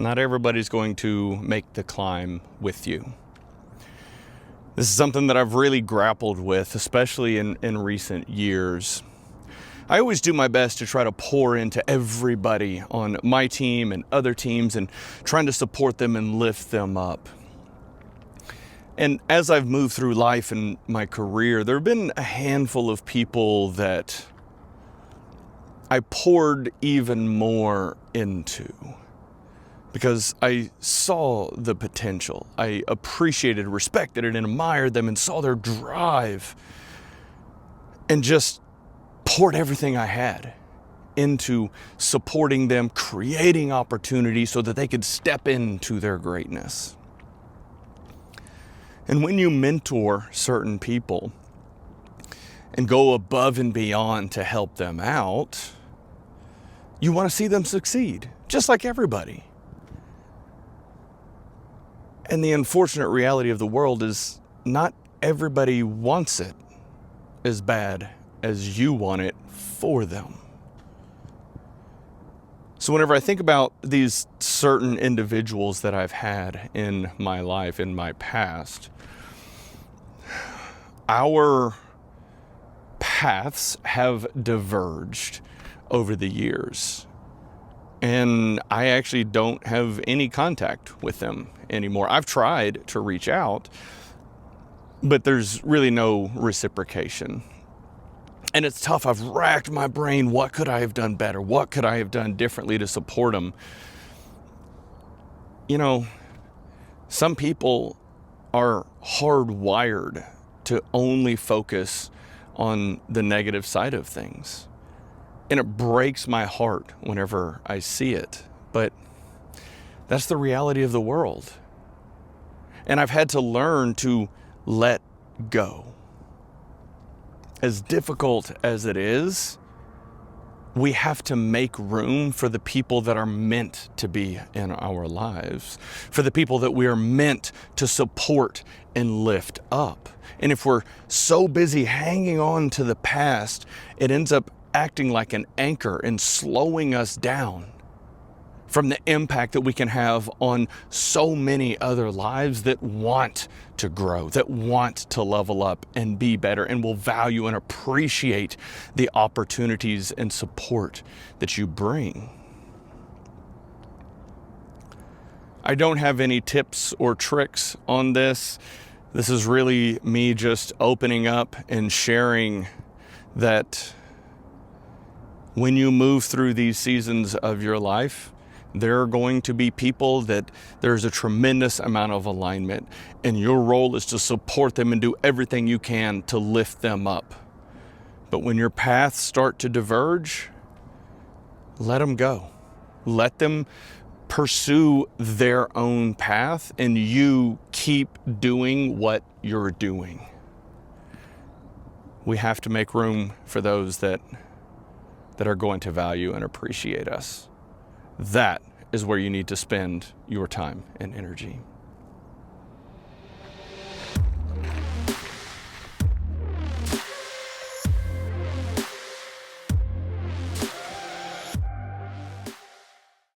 Not everybody's going to make the climb with you. This is something that I've really grappled with, especially in recent years. I always do my best to try to pour into everybody on my team and other teams and trying to support them and lift them up. And as I've moved through life and my career, there have been a handful of people that I poured even more into because I saw the potential. I appreciated, respected it, and admired them and saw their drive and just poured everything I had into supporting them, creating opportunities so that they could step into their greatness. And when you mentor certain people and go above and beyond to help them out, you want to see them succeed, just like everybody. And the unfortunate reality of the world is not everybody wants it as bad as you want it for them. So whenever I think about these certain individuals that I've had in my life, in my past, our paths have diverged over the years. And I actually don't have any contact with them anymore. I've tried to reach out, but there's really no reciprocation. And it's tough. I've racked my brain. What could I have done better? What could I have done differently to support them? You know, some people are hardwired to only focus on the negative side of things. And it breaks my heart whenever I see it. But that's the reality of the world. And I've had to learn to let go. As difficult as it is, we have to make room for the people that are meant to be in our lives, for the people that we are meant to support and lift up. And if we're so busy hanging on to the past, it ends up acting like an anchor and slowing us down from the impact that we can have on so many other lives that want to grow, that want to level up and be better, and will value and appreciate the opportunities and support that you bring. I don't have any tips or tricks on this. This is really me just opening up and sharing that when you move through these seasons of your life, there are going to be people that there's a tremendous amount of alignment, and your role is to support them and do everything you can to lift them up. But when your paths start to diverge, let them go. Let them pursue their own path, and you keep doing what you're doing. We have to make room for those that are going to value and appreciate us. That is where you need to spend your time and energy.